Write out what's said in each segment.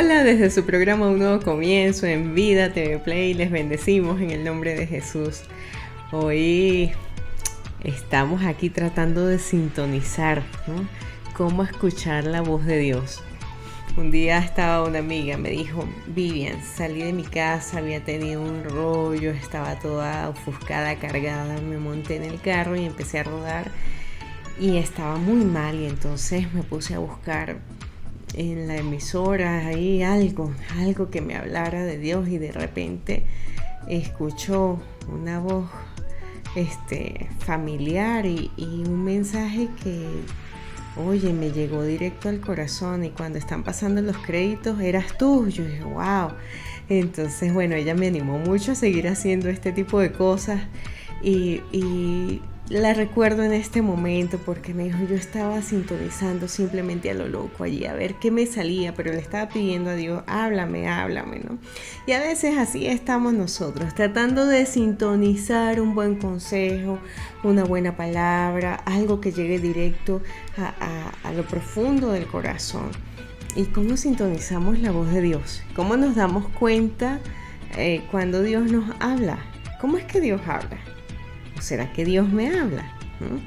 Hola, desde su programa Un Nuevo Comienzo en Vida TV Play, les bendecimos en el nombre de Jesús. Hoy estamos aquí tratando de sintonizar, ¿no? Cómo escuchar la voz de Dios. Un día estaba una amiga, me dijo: Vivian, salí de mi casa, había tenido un rollo, estaba toda ofuscada, cargada, me monté en el carro y empecé a rodar y estaba muy mal, y entonces me puse a buscar en la emisora ahí algo que me hablara de Dios, y de repente escucho una voz familiar y un mensaje que, oye, me llegó directo al corazón, y cuando están pasando los créditos eras tú. Yo dije, wow. Entonces, bueno, ella me animó mucho a seguir haciendo este tipo de cosas, y la recuerdo en este momento porque me dijo: yo estaba sintonizando simplemente a lo loco allí a ver qué me salía, pero le estaba pidiendo a Dios: háblame, ¿no? Y a veces así estamos nosotros, tratando de sintonizar un buen consejo, una buena palabra, algo que llegue directo a lo profundo del corazón. ¿Y cómo sintonizamos la voz de Dios? ¿Cómo nos damos cuenta cuando Dios nos habla? ¿Cómo es que Dios habla? ¿O será que Dios me habla? ¿No?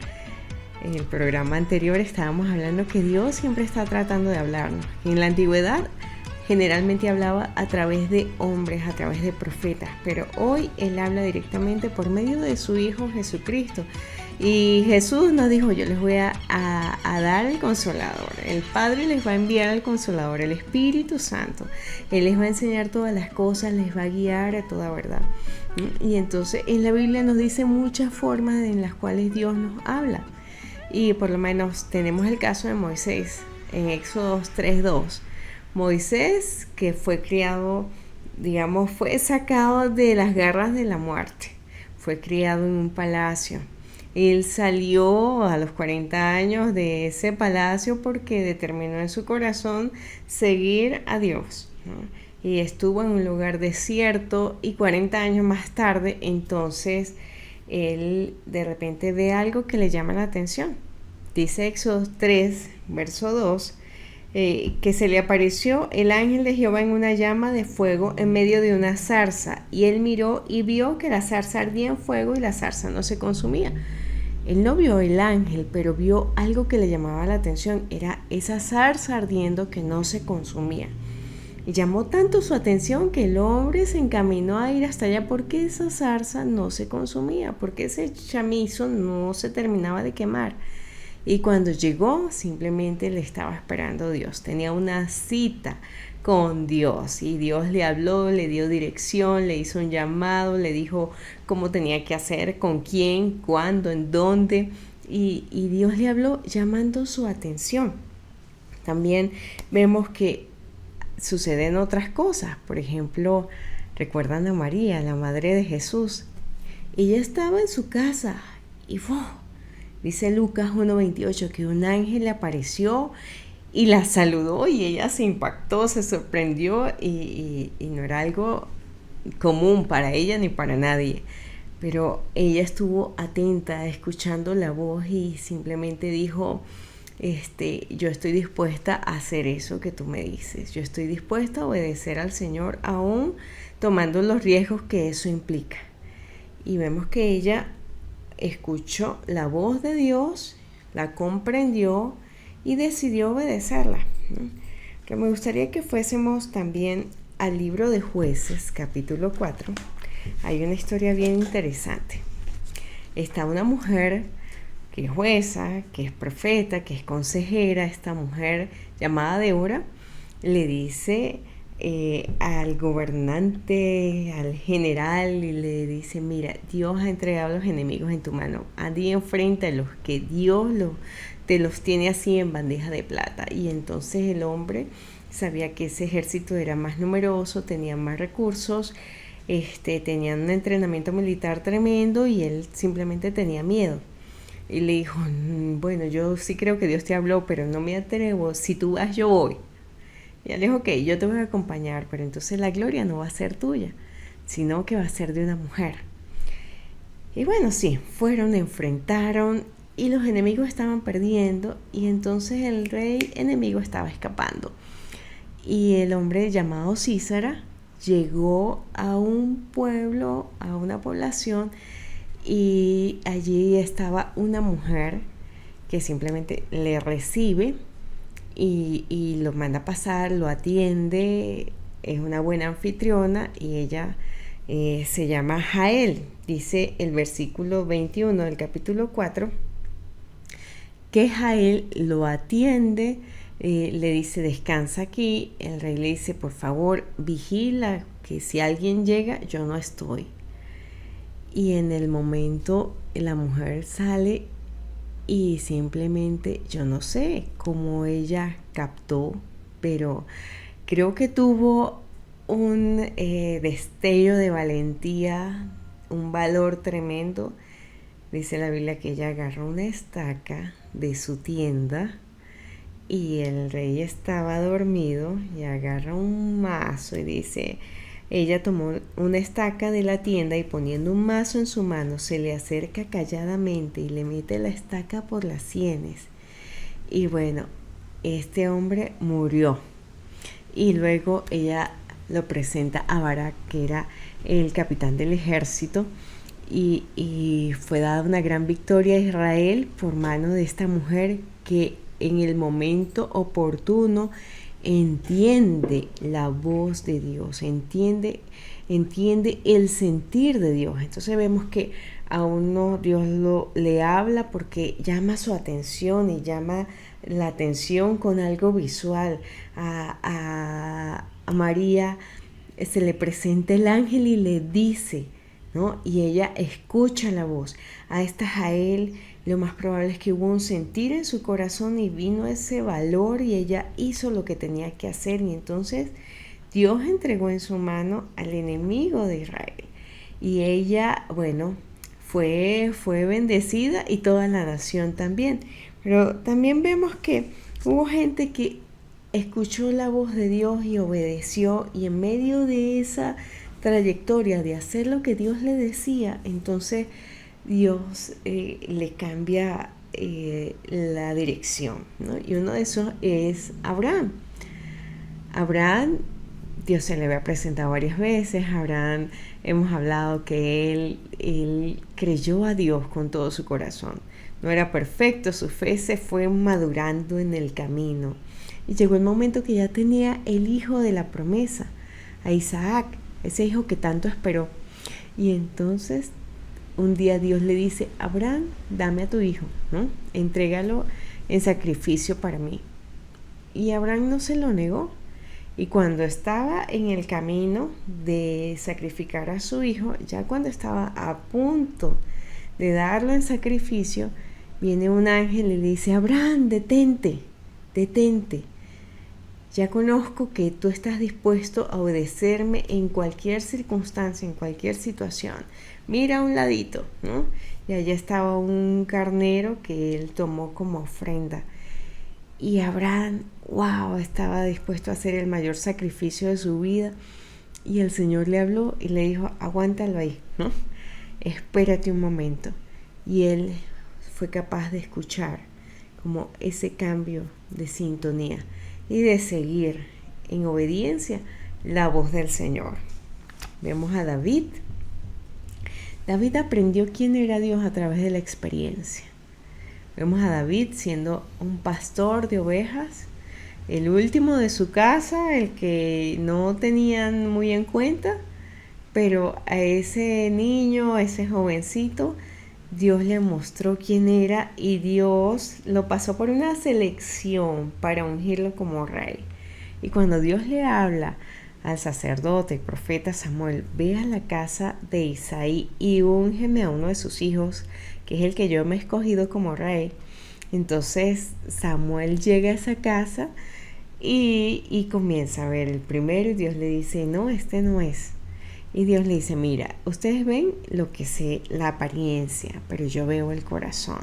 En el programa anterior estábamos hablando que Dios siempre está tratando de hablarnos. En la antigüedad generalmente hablaba a través de hombres, a través de profetas, pero hoy Él habla directamente por medio de su Hijo Jesucristo. Y Jesús nos dijo: yo les voy a dar el Consolador. El Padre les va a enviar al Consolador, el Espíritu Santo. Él les va a enseñar todas las cosas, les va a guiar a toda verdad. Y entonces en la Biblia nos dice muchas formas en las cuales Dios nos habla. Y por lo menos tenemos el caso de Moisés en Éxodo 3:2. Moisés, que fue criado, digamos, fue sacado de las garras de la muerte. Fue criado en un palacio. Él salió a los 40 años de ese palacio porque determinó en su corazón seguir a Dios, ¿no? Y estuvo en un lugar desierto, y 40 años más tarde, entonces, él de repente ve algo que le llama la atención. Dice Éxodo 3, verso 2, que se le apareció el ángel de Jehová en una llama de fuego en medio de una zarza, y él miró y vio que la zarza ardía en fuego y la zarza no se consumía. Él no vio el ángel, pero vio algo que le llamaba la atención. Era esa zarza ardiendo que no se consumía. Y llamó tanto su atención que el hombre se encaminó a ir hasta allá porque esa zarza no se consumía, porque ese chamizo no se terminaba de quemar. Y cuando llegó, simplemente le estaba esperando Dios. Tenía una cita con Dios, y Dios le habló, le dio dirección, le hizo un llamado, le dijo cómo tenía que hacer, con quién, cuándo, en dónde, y Dios le habló llamando su atención. También vemos que suceden otras cosas. Por ejemplo, recuerdan a María, la madre de Jesús. Ella estaba en su casa y dice Lucas 1:28 que un ángel le apareció y la saludó, y ella se impactó, se sorprendió, y no era algo común para ella ni para nadie. Pero ella estuvo atenta, escuchando la voz, y simplemente dijo: yo estoy dispuesta a hacer eso que tú me dices. Yo estoy dispuesta a obedecer al Señor, aún tomando los riesgos que eso implica. Y vemos que ella escuchó la voz de Dios, la comprendió y decidió obedecerla. Que me gustaría que fuésemos también al libro de Jueces, capítulo 4. Hay una historia bien interesante. Está una mujer que es jueza, que es profeta, que es consejera. Esta mujer llamada Débora le dice al gobernante, al general, y le dice: mira, Dios ha entregado a los enemigos en tu mano, andi enfrente a los que Dios te los tiene así en bandeja de plata. Y entonces el hombre sabía que ese ejército era más numeroso, tenía más recursos, tenían un entrenamiento militar tremendo, y él simplemente tenía miedo. Y le dijo: bueno, yo sí creo que Dios te habló, pero no me atrevo, si tú vas yo voy. Y él dijo: ok, yo te voy a acompañar, pero entonces la gloria no va a ser tuya, sino que va a ser de una mujer. Y bueno, sí, fueron, enfrentaron, y los enemigos estaban perdiendo, y entonces el rey enemigo estaba escapando. y el hombre llamado Sísara llegó a un pueblo, a una población, y allí estaba una mujer que simplemente le recibe y lo manda a pasar, lo atiende, es una buena anfitriona y ella se llama Jael. Dice el versículo 21 del capítulo 4 que Jael lo atiende, le dice descansa aquí, el rey le dice por favor vigila que si alguien llega yo no estoy. Y en el momento la mujer sale y simplemente yo no sé cómo ella captó, pero creo que tuvo un destello de valentía, un valor tremendo. Dice la Biblia que ella agarró una estaca de su tienda y el rey estaba dormido y agarra un mazo y dice, ella tomó una estaca de la tienda y poniendo un mazo en su mano se le acerca calladamente y le mete la estaca por las sienes. Y bueno, este hombre murió. Y luego ella lo presenta a Barak, que era el capitán del ejército, y fue dada una gran victoria a Israel por mano de esta mujer que en el momento oportuno entiende la voz de Dios, entiende el sentir de Dios. Entonces vemos que a uno Dios le habla porque llama su atención y llama la atención con algo visual. A María se le presenta el ángel y le dice, ¿no? Y ella escucha la voz. A esta Jael lo más probable es que hubo un sentir en su corazón y vino ese valor y ella hizo lo que tenía que hacer. Y entonces Dios entregó en su mano al enemigo de Israel. Y ella, bueno, fue bendecida y toda la nación también. Pero también vemos que hubo gente que escuchó la voz de Dios y obedeció, y en medio de esa trayectoria de hacer lo que Dios le decía, entonces Dios le cambia la dirección, ¿no? Y uno de esos es Abraham. Abraham, Dios se le había presentado varias veces. Abraham, hemos hablado que él creyó a Dios con todo su corazón. No era perfecto, su fe se fue madurando en el camino. Y llegó el momento que ya tenía el hijo de la promesa, a Isaac, ese hijo que tanto esperó. Y entonces un día Dios le dice, Abraham, dame a tu hijo, ¿no? Entrégalo en sacrificio para mí. Y Abraham no se lo negó. Y cuando estaba en el camino de sacrificar a su hijo, ya cuando estaba a punto de darlo en sacrificio, viene un ángel y le dice, Abraham, detente, detente. Ya conozco que tú estás dispuesto a obedecerme en cualquier circunstancia, en cualquier situación. Mira a un ladito, ¿no? Y allá estaba un carnero que él tomó como ofrenda. Y Abraham, wow, estaba dispuesto a hacer el mayor sacrificio de su vida. Y el Señor le habló y le dijo, aguántalo ahí, ¿no? Espérate un momento. Y él fue capaz de escuchar como ese cambio de sintonía y de seguir en obediencia la voz del Señor. Vemos a David. David aprendió quién era Dios a través de la experiencia. Vemos a David siendo un pastor de ovejas, el último de su casa, el que no tenían muy en cuenta, pero a ese niño, a ese jovencito, Dios le mostró quién era y Dios lo pasó por una selección para ungirlo como rey. Y cuando Dios le habla al sacerdote, el profeta Samuel, ve a la casa de Isaí y úngeme a uno de sus hijos, que es el que yo me he escogido como rey. Entonces Samuel llega a esa casa y comienza a ver el primero y Dios le dice, no, este no es. Y Dios le dice, mira, ustedes ven lo que sé, la apariencia, pero yo veo el corazón.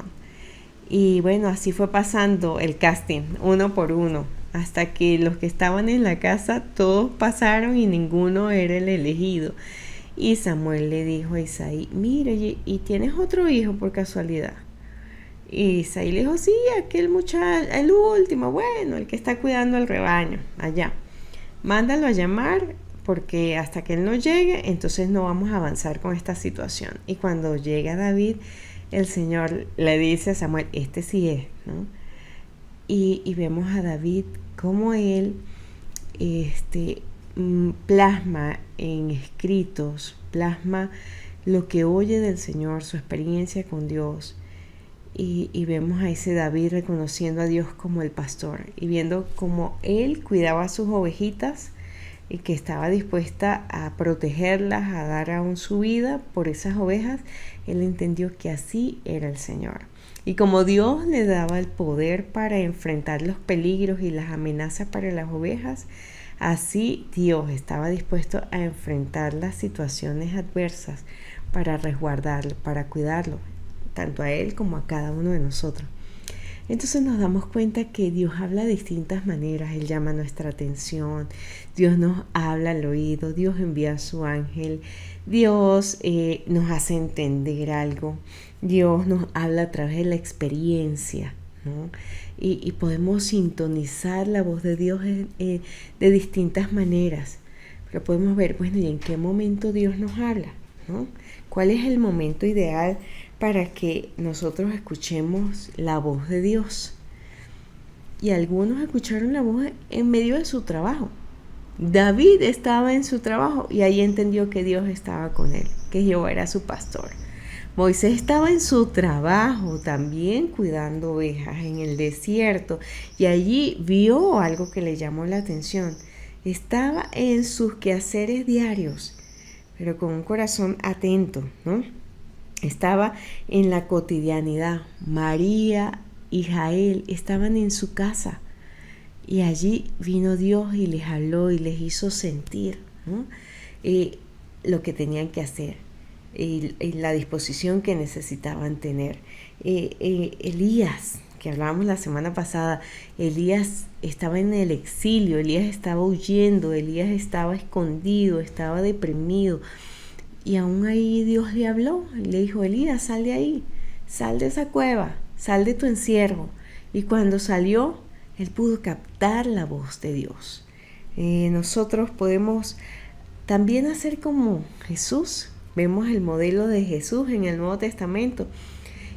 Y bueno, así fue pasando el casting, uno por uno, hasta que los que estaban en la casa, todos pasaron y ninguno era el elegido. Y Samuel le dijo a Isaí, mira, ¿y tienes otro hijo por casualidad? Y Isaí le dijo, sí, aquel muchacho, el último, bueno, el que está cuidando el rebaño, allá. mándalo a llamar porque hasta que él no llegue, entonces no vamos a avanzar con esta situación. Y cuando llega David, el Señor le dice a Samuel, este sí es, ¿no? Y vemos a David como él plasma en escritos, plasma lo que oye del Señor, su experiencia con Dios. Y vemos a ese David reconociendo a Dios como el pastor y viendo cómo él cuidaba a sus ovejitas y que estaba dispuesta a protegerlas, a dar aún su vida por esas ovejas. Él entendió que así era el Señor. Y como Dios le daba el poder para enfrentar los peligros y las amenazas para las ovejas, así Dios estaba dispuesto a enfrentar las situaciones adversas para resguardarlo, para cuidarlo, tanto a él como a cada uno de nosotros. Entonces nos damos cuenta que Dios habla de distintas maneras. Él llama nuestra atención, Dios nos habla al oído, Dios envía a su ángel, Dios nos hace entender algo, Dios nos habla a través de la experiencia, ¿no? Y podemos sintonizar la voz de Dios de distintas maneras. Pero podemos ver, bueno, ¿y en qué momento Dios nos habla? ¿No? ¿Cuál es el momento ideal para que nosotros escuchemos la voz de Dios? Y algunos escucharon la voz en medio de su trabajo. David estaba en su trabajo y ahí entendió que Dios estaba con él, que Jehová era su pastor. Moisés estaba en su trabajo también cuidando ovejas en el desierto y allí vio algo que le llamó la atención. Estaba en sus quehaceres diarios, pero con un corazón atento, ¿no? Estaba en la cotidianidad. María y Jael estaban en su casa y allí vino Dios y les habló y les hizo sentir, ¿no? Lo que tenían que hacer y la disposición que necesitaban tener. Elías, que hablábamos la semana pasada, Elías estaba en el exilio, Elías estaba huyendo, Elías estaba escondido, estaba deprimido. Y aún ahí Dios le habló y le dijo, Elías, sal de ahí, sal de esa cueva, sal de tu encierro. Y cuando salió, él pudo captar la voz de Dios. Nosotros podemos también hacer como Jesús. Vemos el modelo de Jesús en el Nuevo Testamento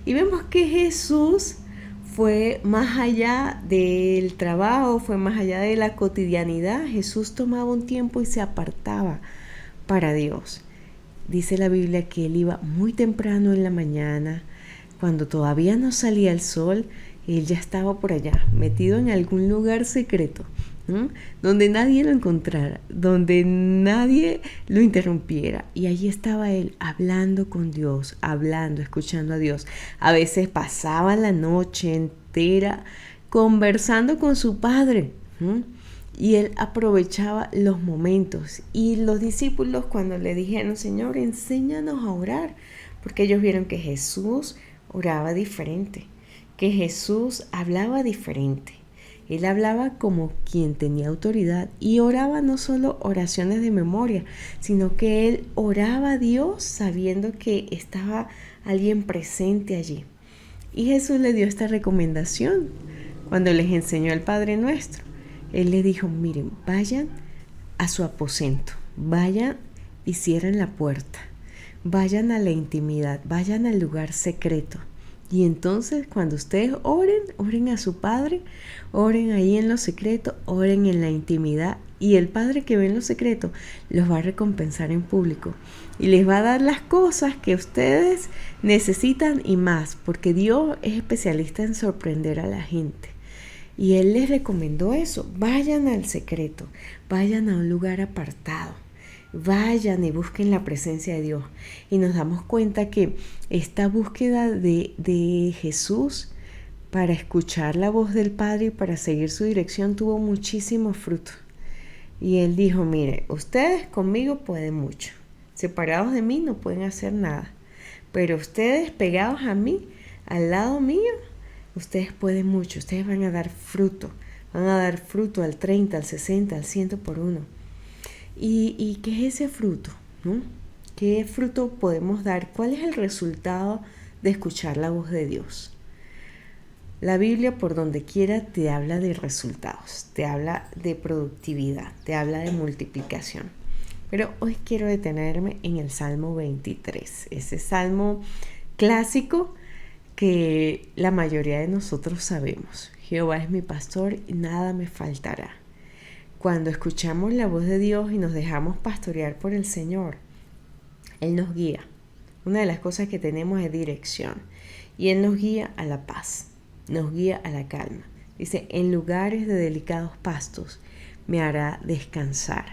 y vemos que Jesús fue más allá del trabajo, fue más allá de la cotidianidad. Jesús tomaba un tiempo y se apartaba para Dios. Dice la Biblia que él iba muy temprano en la mañana, cuando todavía no salía el sol, él ya estaba por allá, metido en algún lugar secreto, ¿no? Donde nadie lo encontrara, donde nadie lo interrumpiera. Y allí estaba él hablando con Dios, hablando, escuchando a Dios. A veces pasaba la noche entera conversando con su padre, ¿no? Y él aprovechaba los momentos. Y los discípulos cuando le dijeron, Señor, enséñanos a orar, porque ellos vieron que Jesús oraba diferente, que Jesús hablaba diferente. Él hablaba como quien tenía autoridad y oraba no solo oraciones de memoria, sino que él oraba a Dios sabiendo que estaba alguien presente allí. Y Jesús le dio esta recomendación cuando les enseñó el Padre Nuestro. Él les dijo, miren, vayan a su aposento, vayan y cierren la puerta, vayan a la intimidad, vayan al lugar secreto. Y entonces cuando ustedes oren, oren a su Padre, oren ahí en lo secreto, oren en la intimidad. Y el Padre que ve en lo secreto los va a recompensar en público. Y les va a dar las cosas que ustedes necesitan y más, porque Dios es especialista en sorprender a la gente. Y Él les recomendó eso, vayan al secreto, vayan a un lugar apartado. Vayan y busquen la presencia de Dios. Y nos damos cuenta que esta búsqueda de Jesús para escuchar la voz del Padre y para seguir su dirección tuvo muchísimo fruto. Y Él dijo, mire, ustedes conmigo pueden mucho. Separados de mí no pueden hacer nada. Pero ustedes pegados a mí, al lado mío, ustedes pueden mucho. Ustedes van a dar fruto. Van a dar fruto al 30, al 60, al 100 por uno. ¿Y qué es ese fruto? ¿No? ¿Qué fruto podemos dar? ¿Cuál es el resultado de escuchar la voz de Dios? La Biblia por donde quiera te habla de resultados, te habla de productividad, te habla de multiplicación. Pero hoy quiero detenerme en el Salmo 23, ese salmo clásico que la mayoría de nosotros sabemos. Jehová es mi pastor y nada me faltará. Cuando escuchamos la voz de Dios y nos dejamos pastorear por el Señor, Él nos guía. Una de las cosas que tenemos es dirección y Él nos guía a la paz, nos guía a la calma. Dice, en lugares de delicados pastos me hará descansar.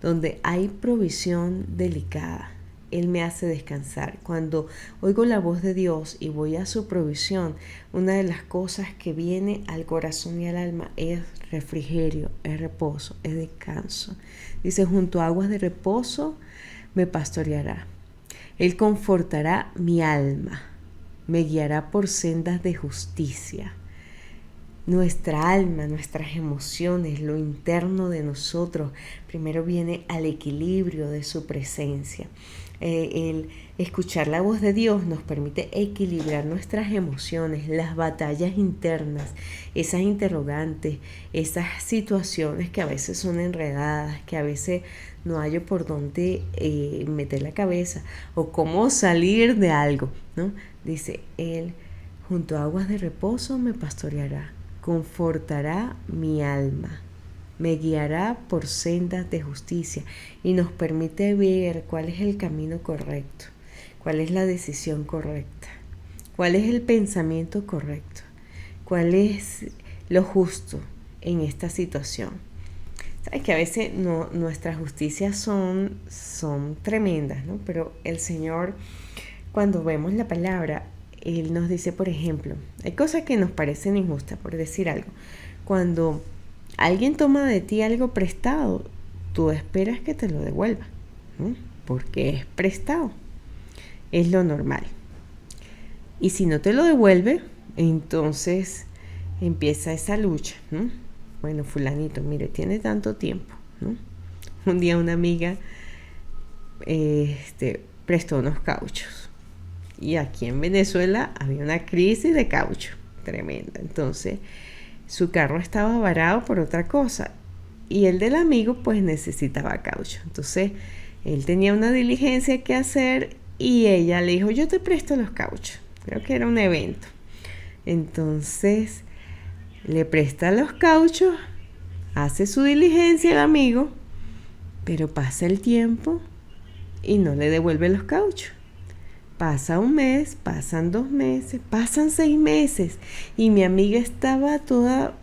Donde hay provisión delicada, Él me hace descansar. Cuando oigo la voz de Dios y voy a su provisión, una de las cosas que viene al corazón y al alma es refrigerio, es reposo, es descanso. Dice, junto a aguas de reposo me pastoreará. Él confortará mi alma, me guiará por sendas de justicia. Nuestra alma, nuestras emociones, lo interno de nosotros, primero viene al equilibrio de su presencia. El escuchar la voz de Dios nos permite equilibrar nuestras emociones, las batallas internas, esas interrogantes, esas situaciones que a veces son enredadas, que a veces no hay por dónde meter la cabeza o cómo salir de algo, ¿no? Dice, Él junto a aguas de reposo me pastoreará. Confortará mi alma, me guiará por sendas de justicia y nos permite ver cuál es el camino correcto, cuál es la decisión correcta, cuál es el pensamiento correcto, cuál es lo justo en esta situación. Sabes que a veces nuestras justicias son tremendas, ¿no? Pero el Señor, cuando vemos la palabra, Él nos dice, por ejemplo, hay cosas que nos parecen injustas, por decir algo. Cuando alguien toma de ti algo prestado, tú esperas que te lo devuelva, ¿no? Porque es prestado. Es lo normal. Y si no te lo devuelve, entonces empieza esa lucha, ¿no? Bueno, fulanito, mire, tiene tanto tiempo, ¿no? Un día una amiga prestó unos cauchos. Y aquí en Venezuela había una crisis de caucho tremenda. Entonces, su carro estaba varado por otra cosa. Y el del amigo, pues, necesitaba caucho. Entonces, él tenía una diligencia que hacer y ella le dijo, yo te presto los cauchos. Creo que era un evento. Entonces, le presta los cauchos, hace su diligencia el amigo, pero pasa el tiempo y no le devuelve los cauchos. Pasa un mes, pasan 2 meses, pasan 6 meses y mi amiga estaba toda,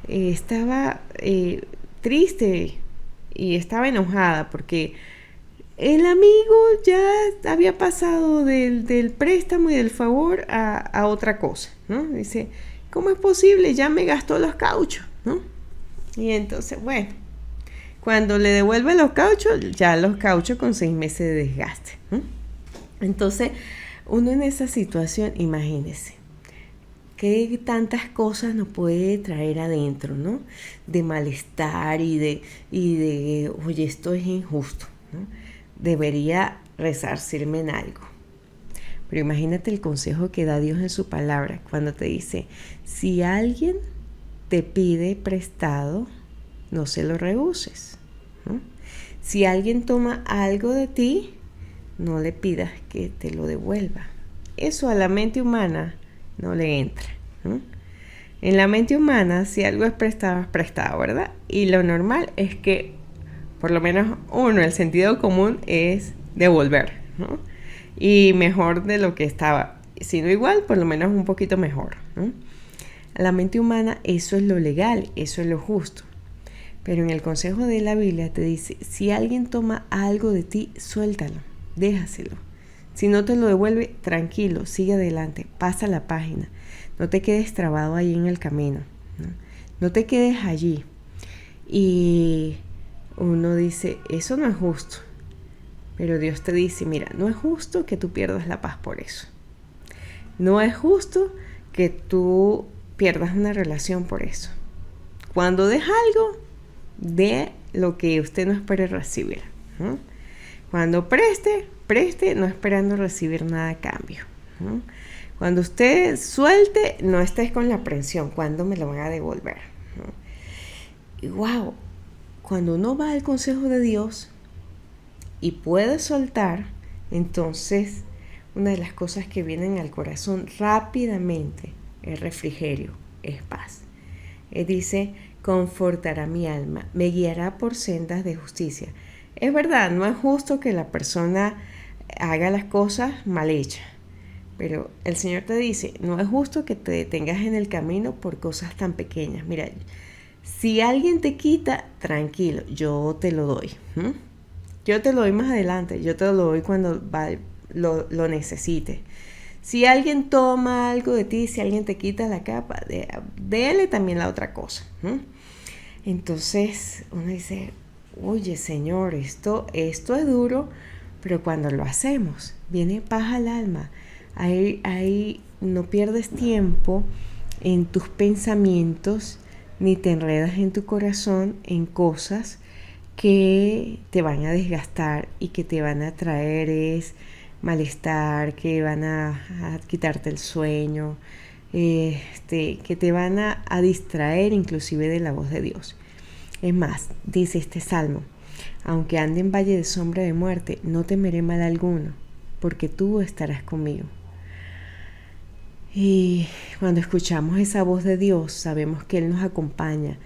estaba triste y estaba enojada porque el amigo ya había pasado del préstamo y del favor a otra cosa, ¿no? Dice, ¿cómo es posible? Ya me gastó los cauchos, ¿no? Y entonces, bueno, cuando le devuelve los cauchos, ya los cauchos con 6 meses de desgaste, ¿no? Entonces, uno en esa situación, imagínese, qué tantas cosas nos puede traer adentro, ¿no? De malestar y de oye, esto es injusto, ¿no? Debería resarcirme en algo. Pero imagínate el consejo que da Dios en su palabra cuando te dice, si alguien te pide prestado, no se lo rehuses, ¿no? Si alguien toma algo de ti, no le pidas que te lo devuelva. Eso a la mente humana no le entra, ¿no? En la mente humana, si algo es prestado, ¿verdad? Y lo normal es que, por lo menos el sentido común es devolver, ¿no? Y mejor de lo que estaba. Si no igual, por lo menos un poquito mejor, ¿no? A la mente humana eso es lo legal, eso es lo justo. Pero en el consejo de la Biblia te dice, si alguien toma algo de ti, suéltalo, déjaselo. Si no te lo devuelve, tranquilo, sigue adelante, pasa la página. No te quedes trabado ahí en el camino, ¿no? No te quedes allí. Y uno dice, eso no es justo. Pero Dios te dice, mira, no es justo que tú pierdas la paz por eso. No es justo que tú pierdas una relación por eso. Cuando des algo, dé lo que usted no espere recibir, ¿no? Cuando preste, no esperando recibir nada a cambio, ¿no? Cuando usted suelte, no estés con la aprensión, ¿cuándo me lo van a devolver? ¿No? Y wow, cuando uno va al consejo de Dios y puede soltar, entonces una de las cosas que vienen al corazón rápidamente es refrigerio, es paz. Él dice, confortará mi alma, me guiará por sendas de justicia. Es verdad, no es justo que la persona haga las cosas mal hechas, pero el Señor te dice, no es justo que te detengas en el camino por cosas tan pequeñas. Mira, si alguien te quita, tranquilo, yo te lo doy. Yo te lo doy más adelante, yo te lo doy cuando lo necesites. Si alguien toma algo de ti, si alguien te quita la capa, déle también la otra cosa. Entonces uno dice, oye Señor, esto es duro, pero cuando lo hacemos, viene paz al alma. Ahí no pierdes tiempo en tus pensamientos, ni te enredas en tu corazón en cosas que te van a desgastar y que te van a traer malestar, que van a quitarte el sueño, que te van a distraer inclusive de la voz de Dios. Es más, dice este salmo, aunque ande en valle de sombra de muerte, no temeré mal alguno, porque tú estarás conmigo. Y cuando escuchamos esa voz de Dios, sabemos que Él nos acompaña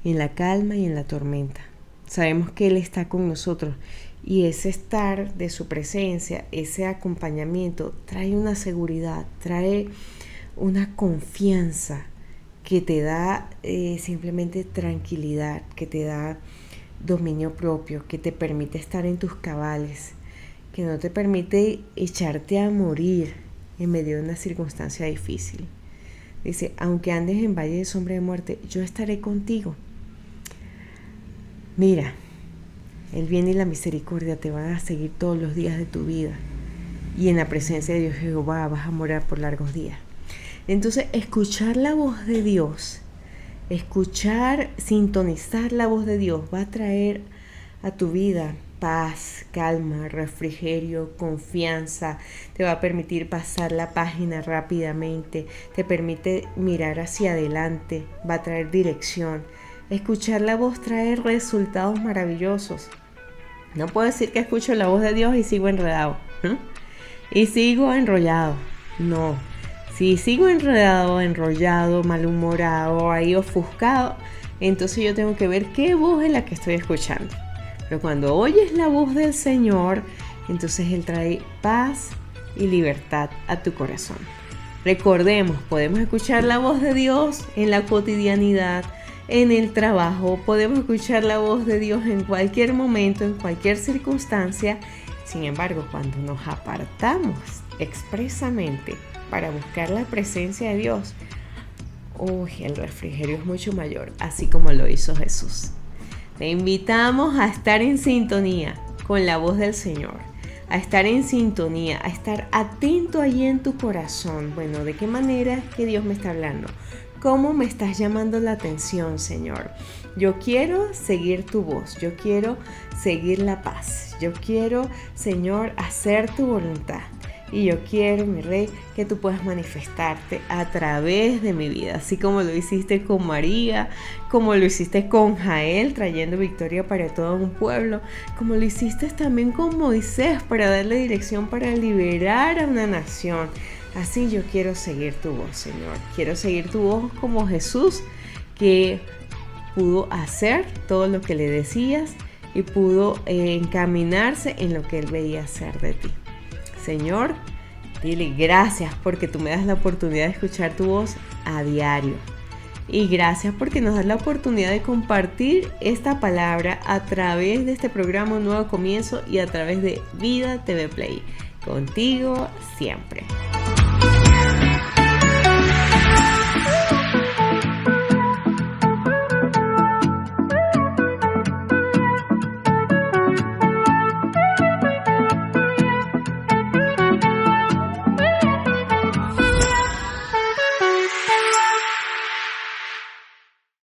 en la calma y en la tormenta. Sabemos que Él está con nosotros y ese estar de su presencia, ese acompañamiento, trae una seguridad, trae una confianza que te da simplemente tranquilidad, que te da dominio propio, que te permite estar en tus cabales, que no te permite echarte a morir en medio de una circunstancia difícil. Dice, aunque andes en valle de sombra de muerte, yo estaré contigo. Mira, el bien y la misericordia te van a seguir todos los días de tu vida. Y en la presencia de Dios Jehová vas a morar por largos días. Entonces, escuchar la voz de Dios, sintonizar la voz de Dios va a traer a tu vida paz, calma, refrigerio, confianza, te va a permitir pasar la página rápidamente, te permite mirar hacia adelante, va a traer dirección. Escuchar la voz trae resultados maravillosos. No puedo decir que escucho la voz de Dios y sigo enredado, y sigo enrollado. No, si sigo enrollado, malhumorado, ahí ofuscado, entonces yo tengo que ver qué voz es la que estoy escuchando. Pero cuando oyes la voz del Señor, entonces Él trae paz y libertad a tu corazón. Recordemos, podemos escuchar la voz de Dios en la cotidianidad, en el trabajo, podemos escuchar la voz de Dios en cualquier momento, en cualquier circunstancia. Sin embargo, cuando nos apartamos expresamente para buscar la presencia de Dios, el refrigerio es mucho mayor, así como lo hizo Jesús. Te invitamos a estar en sintonía con la voz del Señor, a estar en sintonía, a estar atento allí en tu corazón. Bueno, ¿de qué manera es que Dios me está hablando? ¿Cómo me estás llamando la atención, Señor? Yo quiero seguir tu voz, yo quiero seguir la paz, yo quiero, Señor, hacer tu voluntad. Y yo quiero, mi Rey, que tú puedas manifestarte a través de mi vida, así como lo hiciste con María, como lo hiciste con Jael, trayendo victoria para todo un pueblo, como lo hiciste también con Moisés, para darle dirección, para liberar a una nación. Así yo quiero seguir tu voz, Señor. Quiero seguir tu voz como Jesús, que pudo hacer todo lo que le decías y pudo encaminarse en lo que Él veía hacer de ti. Señor, dile gracias porque tú me das la oportunidad de escuchar tu voz a diario. Y gracias porque nos das la oportunidad de compartir esta palabra a través de este programa Un Nuevo Comienzo y a través de Vida TV Play. Contigo siempre.